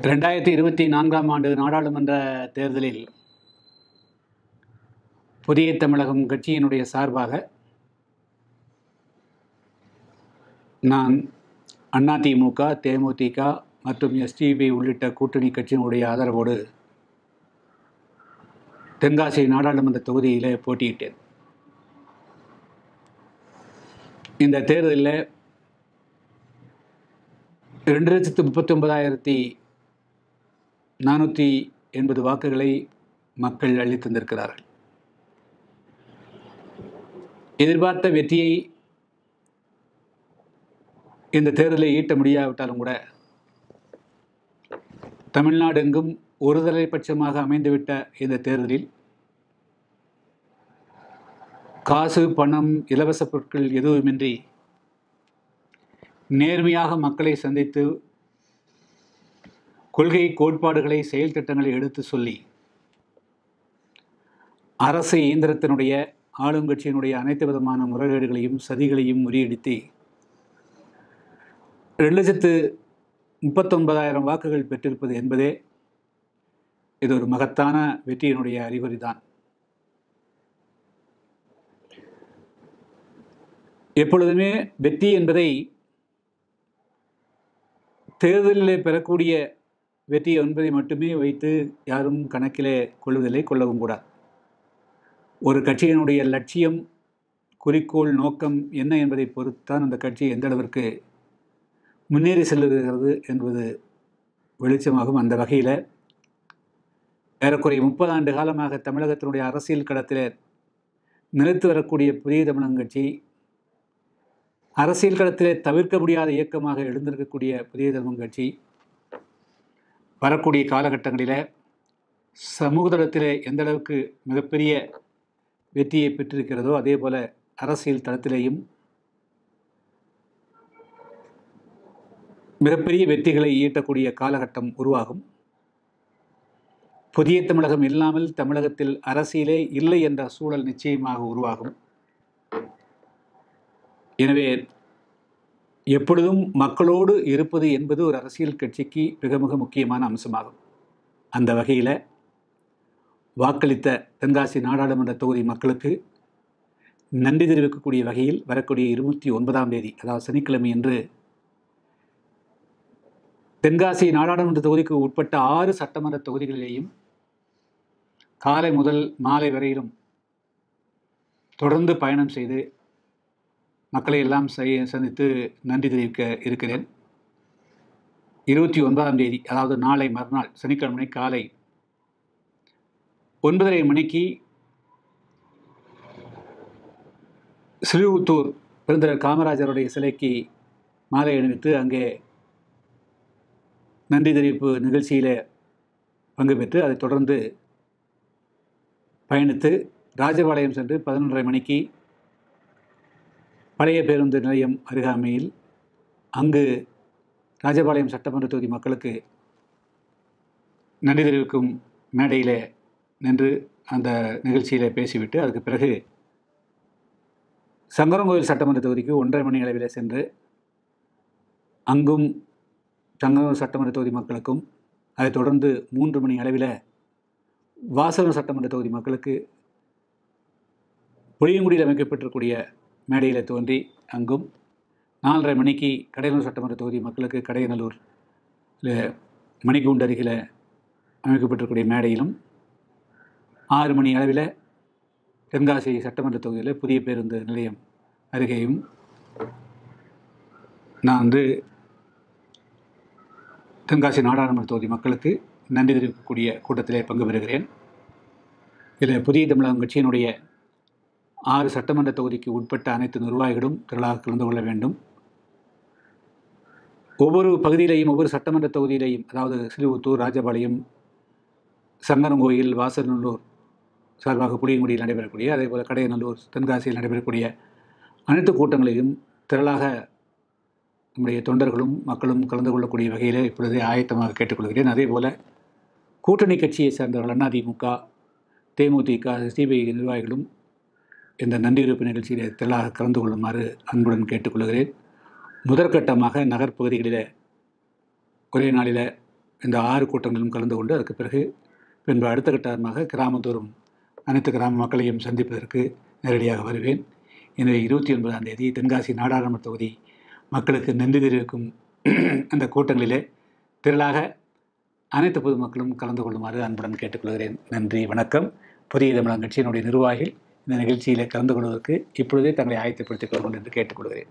2024ஆம் ஆண்டு நாடாளுமன்ற தேர்தலில் புதிய தமிழகம் கட்சியினுடைய சார்பாக நான் அதிமுக, தேமுதிக மற்றும் எஸ்டிபி உள்ளிட்ட கூட்டணி கட்சியினுடைய ஆதரவோடு தென்காசி நாடாளுமன்ற தொகுதியிலே போட்டியிட்டேன். இந்த தேர்தலில் 2,39,480 வாக்குகளை மக்கள் அள்ளித் தந்திருக்கிறார்கள். எதிர்பார்த்த வெற்றியை இந்த தேர்தலில் ஈட்ட முடியாவிட்டாலும் கூட தமிழ்நாடு எங்கும் ஒருதலை பட்சமாக அமைந்துவிட்ட இந்த தேர்தலில் காசு, பணம், இலவச பொருட்கள் எதுவுமின்றி நேர்மையாக மக்களை சந்தித்து கொள்கை கோட்பாடுகளை, செயல் திட்டங்களை எடுத்து சொல்லி அரசு இயந்திரத்தினுடைய ஆளுங்கட்சியினுடைய அனைத்து விதமான முறைகேடுகளையும் சதிகளையும் முறியடித்து 2,39,000 வாக்குகள் பெற்றிருப்பது என்பதே இது ஒரு மகத்தான வெற்றியினுடைய அறிகுறிதான். எப்பொழுதுமே வெற்றி என்பதை தேர்தலிலே பெறக்கூடிய வெற்றி என்பதை மட்டுமே வைத்து யாரும் கணக்கிலே கொள்ளவும் கூடாது. ஒரு கட்சியினுடைய லட்சியம், குறிக்கோள், நோக்கம் என்ன என்பதை பொறுத்துத்தான் அந்த கட்சி எந்த அளவிற்கு முன்னேறி செல்லுகிறது என்பது வெளிச்சமாகும். அந்த வகையில் ஏறக்குறைய 30 ஆண்டு காலமாக தமிழகத்தினுடைய அரசியல் களத்தில் நிலைத்து வரக்கூடிய புதிய தமிழகம் கட்சி, அரசியல் களத்திலே தவிர்க்க முடியாத இயக்கமாக எழுந்திருக்கக்கூடிய புதிய தமிழகம் கட்சி வரக்கூடிய காலகட்டங்களில் சமூக தளத்திலே எந்த அளவுக்கு மிகப்பெரிய வெற்றியை பெற்றிருக்கிறதோ அதே போல அரசியல் தளத்திலேயும் மிகப்பெரிய வெற்றிகளை ஈட்டக்கூடிய காலகட்டம் உருவாகும். புதிய தமிழகம் இல்லாமல் தமிழகத்தில் அரசியலே இல்லை என்ற சூழல் நிச்சயமாக உருவாகும். எனவே எப்பொழுதும் மக்களோடு இருப்பது என்பது ஒரு அரசியல் கட்சிக்கு மிக மிக முக்கியமான அம்சமாகும். அந்த வகையில் வாக்களித்த தென்காசி நாடாளுமன்ற தொகுதி மக்களுக்கு நன்றி தெரிவிக்கக்கூடிய வகையில் வரக்கூடிய 29ஆம் தேதி, அதாவது சனிக்கிழமை அன்று தென்காசி நாடாளுமன்ற தொகுதிக்கு உட்பட்ட 6 சட்டமன்ற தொகுதிகளிலேயும் காலை முதல் மாலை வரையிலும் தொடர்ந்து பயணம் செய்து மக்களை எல்லாம் சந்தித்து நன்றி தெரிவிக்க இருக்கிறேன். 29ஆம் தேதி, அதாவது நாளை மறுநாள் சனிக்கிழமை காலை 9:30 மணிக்கு ஸ்ரீவில்லிபுத்தூர் பெருந்தலைவர் காமராஜருடைய சிலைக்கு மாலை அணிவித்து அங்கே நன்றி தெரிவிப்பு நிகழ்ச்சியில் பங்கு பெற்று அதைத் தொடர்ந்து பயணித்து ராஜபாளையம் சென்று 11:30 மணிக்கு பழைய பேருந்து நிலையம் அருகாமையில் அங்கு ராஜபாளையம் சட்டமன்ற தொகுதி மக்களுக்கு நன்றி தெரிவிக்கும் மேடையில் நின்று அந்த நிகழ்ச்சியில் பேசிவிட்டு அதுக்கு பிறகு சங்கரன்கோவில் சட்டமன்ற தொகுதிக்கு 1:30 மணி அளவில் சென்று அங்கும் சங்கரன்கோவில் சட்டமன்ற தொகுதி மக்களுக்கும், அதைத் தொடர்ந்து 3 மணி அளவில் வாசகம் சட்டமன்ற தொகுதி மக்களுக்கு புளியங்குடியில் அமைக்கப்பட்டிருக்கூடிய மேடையில் தோன்றி அங்கும் 4:30 மணிக்கு கடையநல்லூர் சட்டமன்ற தொகுதி மக்களுக்கு கடையநல்லூர் மணிக்கூண்டு அருகில் அமைக்கப்பட்டிருக்கூடிய மேடையிலும் 6 மணி அளவில் தென்காசி சட்டமன்ற தொகுதியில் புதிய பேருந்து நிலையம் அருகேயும் நான் தென்காசி நாடாளுமன்ற தொகுதி மக்களுக்கு நன்றி தெரிவிக்கக்கூடிய கூட்டத்திலே பங்கு பெறுகிறேன். இதில் புதிய தமிழகம் கட்சியினுடைய 6 சட்டமன்ற தொகுதிக்கு உட்பட்ட அனைத்து நிர்வாகிகளும் திரளாக கலந்து கொள்ள வேண்டும். ஒவ்வொரு பகுதியிலையும், ஒவ்வொரு சட்டமன்ற தொகுதியிலையும், அதாவது ஸ்ரீவில்லிபுத்தூர், ராஜபாளையம், சங்கரன்கோயில், வாசநல்லூர் சார்பாக புளியங்குடியில் நடைபெறக்கூடிய, அதே போல் கடையநல்லூர், தென்காசியில் நடைபெறக்கூடிய அனைத்து கூட்டங்களையும் திரளாக நம்முடைய தொண்டர்களும் மக்களும் கலந்து கொள்ளக்கூடிய வகையில் இப்பொழுதே ஆயத்தமாக கேட்டுக்கொள்கிறேன். அதே போல் கூட்டணி கட்சியை சேர்ந்தவர்கள் அதிமுக, தேமுதிக, எஸ்டிபி நிர்வாகிகளும் இந்த நன்றியுறுப்பு நிகழ்ச்சியில் திரளாக கலந்து கொள்ளுமாறு அன்புடன் கேட்டுக்கொள்கிறேன். முதற்கட்டமாக நகர்ப்பகுதிகளில் ஒரே நாளில் இந்த 6 கூட்டங்களிலும் கலந்து கொண்டு அதுக்கு பின்பு அடுத்த கட்டமாக கிராமத்தோறும் அனைத்து கிராம மக்களையும் சந்திப்பதற்கு நேரடியாக வருவேன். எனவே 29ஆம் தேதி தென்காசி நாடாளுமன்ற தொகுதி மக்களுக்கு நன்றி தெரிவிக்கும் அந்த கூட்டங்களிலே திரளாக அனைத்து பொதுமக்களும் கலந்து கொள்ளுமாறு அன்புடன் கேட்டுக்கொள்கிறேன். நன்றி, வணக்கம். புதிய தமிழகம் கட்சியினுடைய நிர்வாகிகள் இந்த நிகழ்ச்சியில் கலந்து கொள்வதற்கு இப்பொழுதே தங்களை ஆயத்தப்படுத்திக் கொள்ளுங்கள் என்று கேட்டுக்கொள்கிறேன்.